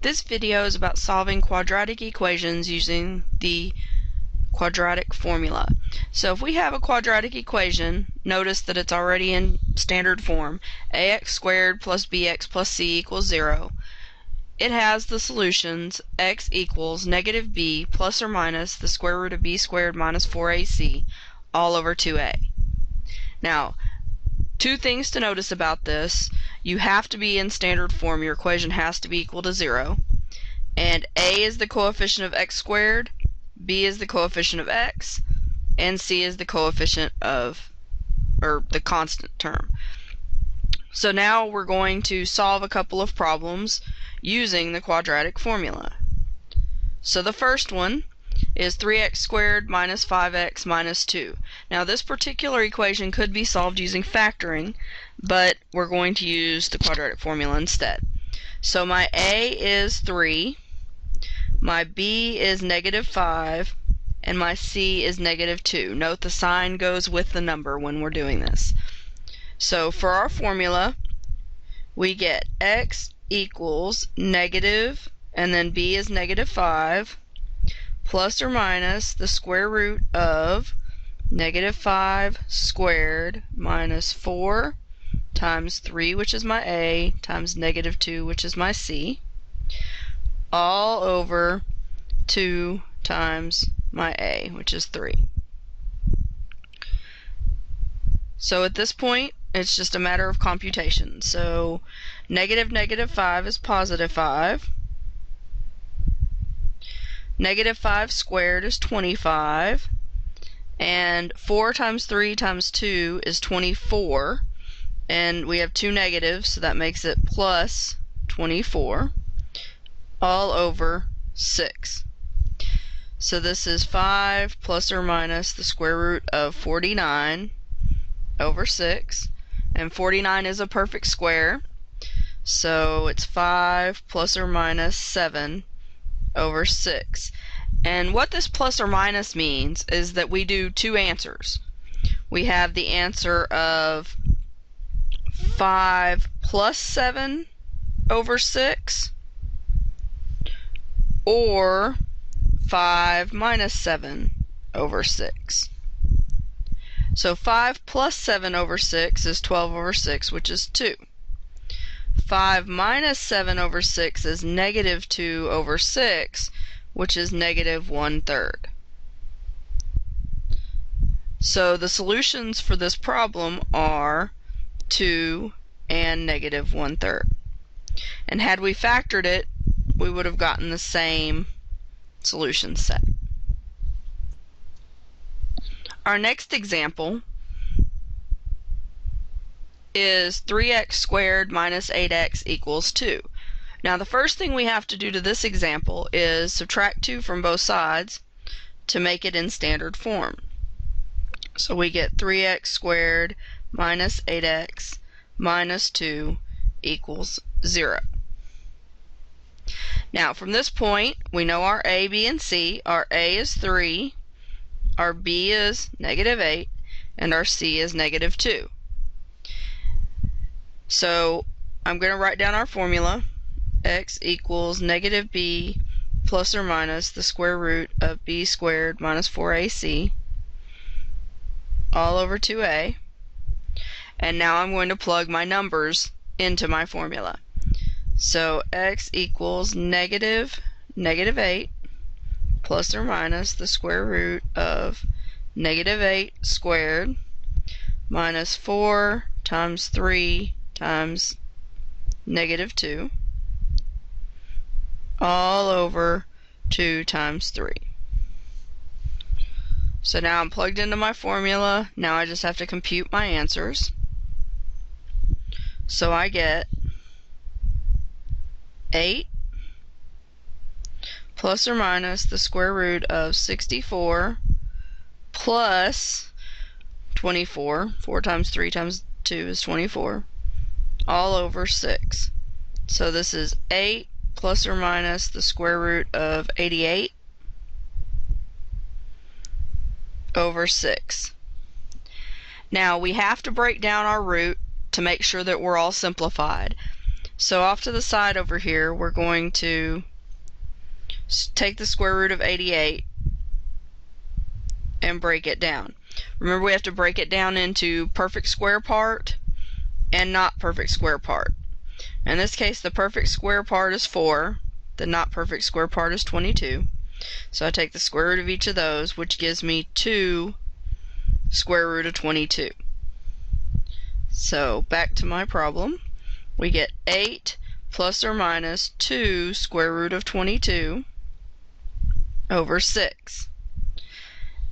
This video is about solving quadratic equations using the quadratic formula. So if we have a quadratic equation, notice that it's already in standard form. ax squared plus bx plus c equals 0. It has the solutions x equals negative b plus or minus the square root of b squared minus 4ac all over 2a. Now, two things to notice about this. You have to be in standard form. Your equation has to be equal to 0. And a is the coefficient of x squared, b is the coefficient of x, and c is the coefficient of, or the constant term. So now we're going to solve a couple of problems using the quadratic formula. So the first one is 3x squared minus 5x minus 2. Now this particular equation could be solved using factoring, but we're going to use the quadratic formula instead. So my a is 3, my b is negative 5, and my c is negative 2. Note the sign goes with the number when we're doing this. So for our formula, we get x equals negative, and then b is negative 5, plus or minus the square root of negative 5 squared minus 4 times 3, which is my a, times negative 2, which is my c, all over 2 times my a, which is 3. So at this point, it's just a matter of computation. So negative 5 is positive 5. Negative 5 squared is 25, and 4 times 3 times 2 is 24, and we have two negatives, so that makes it plus 24, all over 6. So this is 5 plus or minus the square root of 49 over 6, and 49 is a perfect square, so it's 5 plus or minus 7 over 6. And what this plus or minus means is that we do two answers. We have the answer of 5 plus 7 over 6, or 5 minus 7 over 6. So 5 plus 7 over 6 is 12 over 6, which is 2. 5 minus 7 over 6 is negative 2 over 6, which is negative 1/3. So the solutions for this problem are 2 and negative 1/3. And had we factored it, we would have gotten the same solution set. Our next example is 3x squared minus 8x equals 2. Now the first thing we have to do to this example is subtract 2 from both sides to make it in standard form. So we get 3x squared minus 8x minus 2 equals 0. Now from this point, we know our a, b, and c. Our a is 3, our b is negative 8, and our c is negative 2. So I'm going to write down our formula. X equals negative b plus or minus the square root of b squared minus 4ac all over 2a. And now I'm going to plug my numbers into my formula. So x equals negative 8 plus or minus the square root of negative 8 squared minus 4 times 3 times negative 2 all over 2 times 3. So now I'm plugged into my formula. Now I just have to compute my answers. So I get 8 plus or minus the square root of 64 plus 24. 4 times 3 times 2 is 24. All over 6. So this is 8 plus or minus the square root of 88 over 6. Now we have to break down our root to make sure that we're all simplified. So off to the side over here, we're going to take the square root of 88 and break it down. Remember, we have to break it down into perfect square part and not perfect square part. In this case, the perfect square part is 4, the not perfect square part is 22. So I take the square root of each of those, which gives me 2 square root of 22. So back to my problem. We get 8 plus or minus 2 square root of 22 over 6.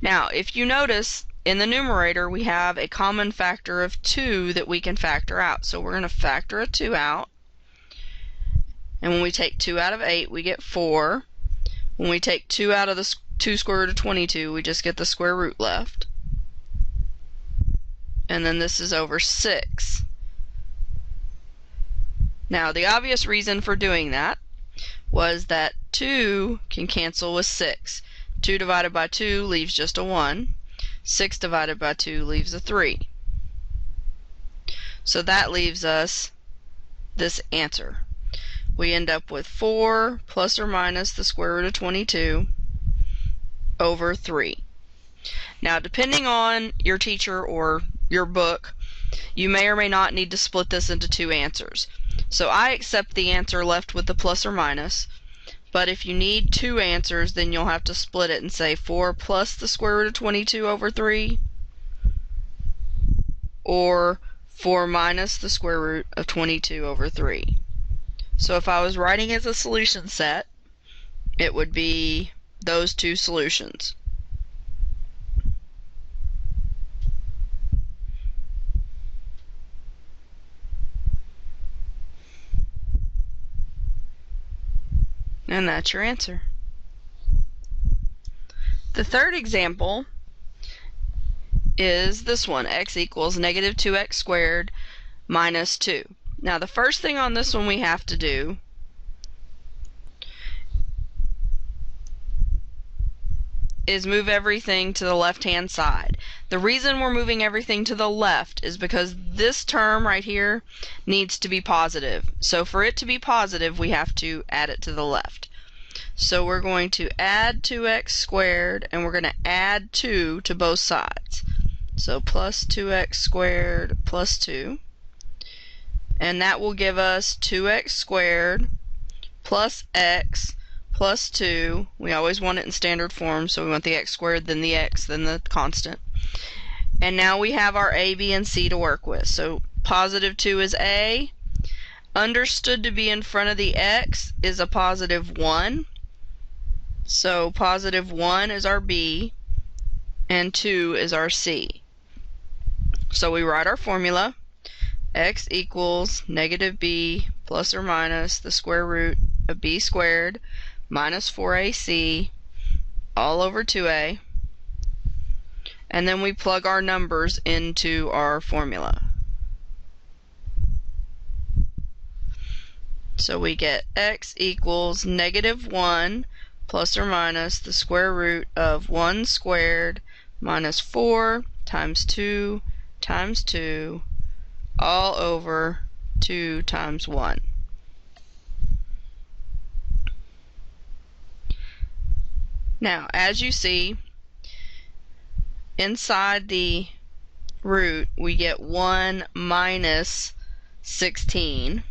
Now, if you notice, in the numerator we have a common factor of 2 that we can factor out. So we're going to factor a 2 out. And when we take 2 out of 8, we get 4. When we take 2 out of the 2 square root of 22, we just get the square root left. And then this is over 6. Now, the obvious reason for doing that was that 2 can cancel with 6. 2 divided by 2 leaves just a 1. 6 divided by 2 leaves a 3. So that leaves us this answer. We end up with 4 plus or minus the square root of 22 over 3. Now, depending on your teacher or your book, you may or may not need to split this into 2 answers. So I accept the answer left with the plus or minus, but if you need 2 answers, then you'll have to split it and say 4 plus the square root of 22 over 3, or 4 minus the square root of 22 over 3. So if I was writing as a solution set, it would be those 2 solutions. And that's your answer. The third example is this one, x equals negative 2x squared minus 2. Now, the first thing on this one we have to do is move everything to the left-hand side. The reason we're moving everything to the left is because this term right here needs to be positive. So for it to be positive, we have to add it to the left. So we're going to add 2x squared, and we're going to add 2 to both sides. So plus 2x squared plus 2. And that will give us 2x squared plus x plus 2. We always want it in standard form, so we want the x squared, then the x, then the constant. And now we have our a, b, and c to work with. So positive 2 is a. Understood to be in front of the x is a positive 1. So positive 1 is our b, and 2 is our c. So we write our formula. X equals negative b plus or minus the square root of b squared minus 4ac all over 2a. And then we plug our numbers into our formula. So we get x equals negative 1 plus or minus the square root of 1 squared minus 4 times 2 times 2 all over 2 times 1. Now, as you see, inside the root, we get 1 minus 16,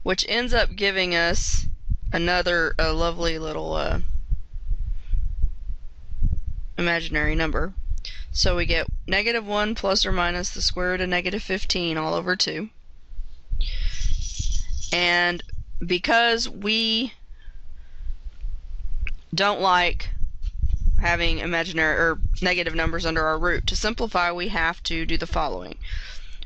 which ends up giving us a lovely little imaginary number. So we get negative 1 plus or minus the square root of negative 15 all over 2. And because we don't like having imaginary or negative numbers under our root, to simplify we have to do the following.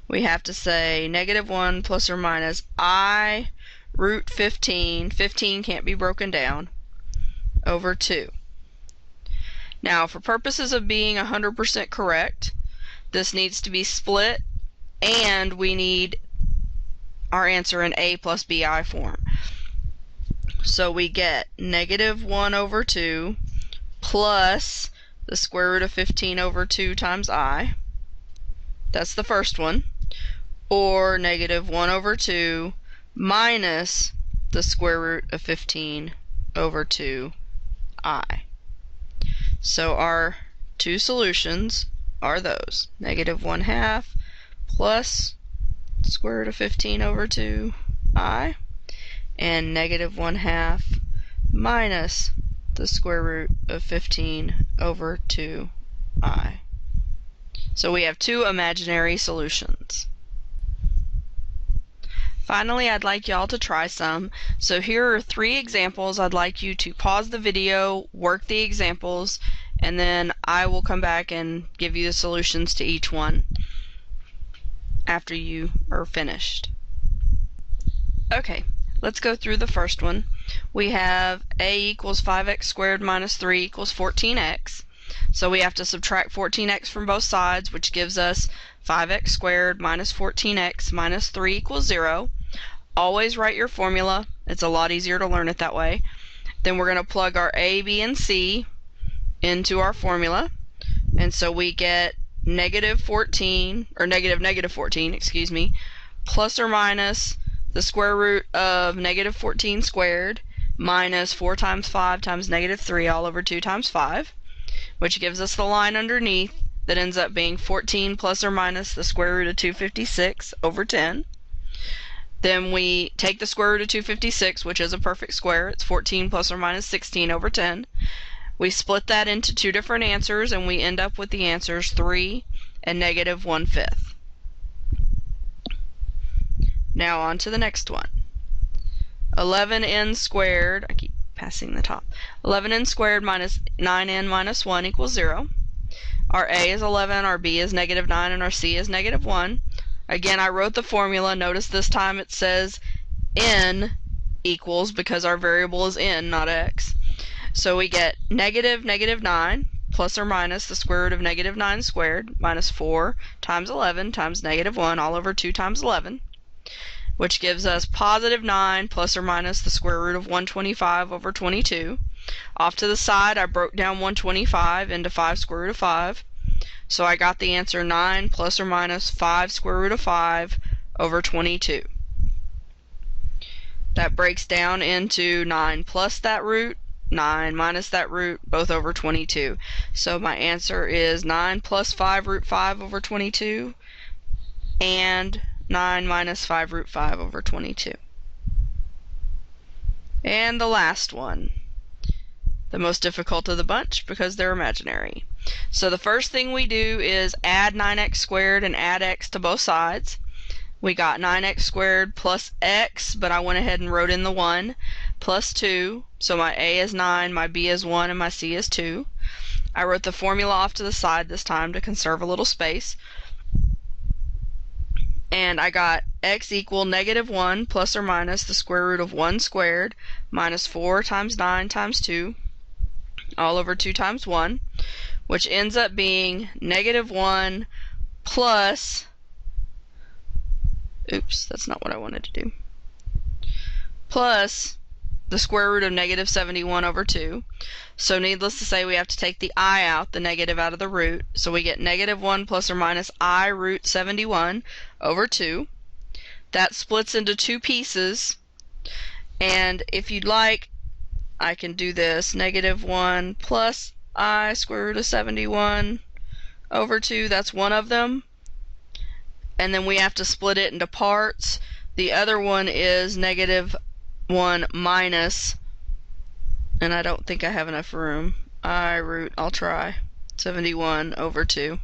We have to say negative 1 plus or minus I root 15, 15 can't be broken down, over 2. Now, for purposes of being 100% correct, this needs to be split, and we need our answer in a plus bi form. So we get negative 1 over 2 plus the square root of 15 over 2 times I. That's the first one. or negative 1 over 2 minus the square root of 15 over 2i. So our two solutions are those, negative 1/2 plus square root of 15 over 2i, and negative 1/2 minus the square root of 15 over 2i. So we have two imaginary solutions. Finally, I'd like y'all to try some. So here are 3 examples. I'd like you to pause the video, work the examples, and then I will come back and give you the solutions to each one after you are finished. Okay, let's go through the first one. We have a equals 5x squared minus 3 equals 14x. So we have to subtract 14x from both sides, which gives us 5x squared minus 14x minus 3 equals 0. Always write your formula. It's a lot easier to learn it that way. Then we're going to plug our a, b, and c into our formula. And so we get negative 14, or negative 14, excuse me, plus or minus the square root of negative 14 squared minus 4 times 5 times negative 3 all over 2 times 5, which gives us the line underneath that ends up being 14 plus or minus the square root of 256 over 10. Then we take the square root of 256, which is a perfect square. It's 14 plus or minus 16 over 10. We split that into 2 different answers, and we end up with the answers 3 and negative 1/5. Now on to the next one. 11n squared, I keep passing the top, 11n squared minus 9n minus 1 equals 0. Our a is 11, our b is negative 9, and our c is negative 1. Again, I wrote the formula. Notice this time it says n equals because our variable is n, not x. So we get negative 9 plus or minus the square root of negative 9 squared minus 4 times 11 times negative 1 all over 2 times 11, which gives us positive 9 plus or minus the square root of 125 over 22. Off to the side, I broke down 125 into 5 square root of 5. So I got the answer 9 plus or minus 5 square root of 5 over 22. That breaks down into 9 plus that root, 9 minus that root, both over 22. So my answer is 9 plus 5 root 5 over 22 and 9 minus 5 root 5 over 22. And the last one, the most difficult of the bunch because they're imaginary. So the first thing we do is add 9x squared and add x to both sides. We got 9x squared plus x, but I went ahead and wrote in the 1, plus 2. So my a is 9, my b is 1, and my c is 2. I wrote the formula off to the side this time to conserve a little space. And I got x equal negative 1 plus or minus the square root of 1 squared minus 4 times 9 times 2 all over 2 times 1, which ends up being negative 1 plus, oops, that's not what I wanted to do, plus the square root of negative 71 over 2. So needless to say, we have to take the I out, the negative out of the root. So we get negative 1 plus or minus I root 71 over 2. That splits into 2 pieces. And if you'd like, I can do this. Negative 1 plus I square root of 71 over 2. That's one of them. And then we have to split it into parts. The other one is negative 1 minus, and I don't think I have enough room, I root, I'll try, 71 over 2.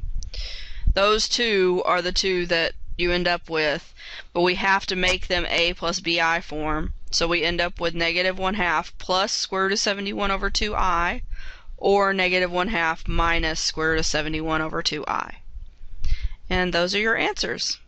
Those two are the two that you end up with, but we have to make them a plus bi form. So we end up with negative 1/2 plus square root of 71 over 2i, or negative 1/2 minus square root of 71 over 2i. And those are your answers.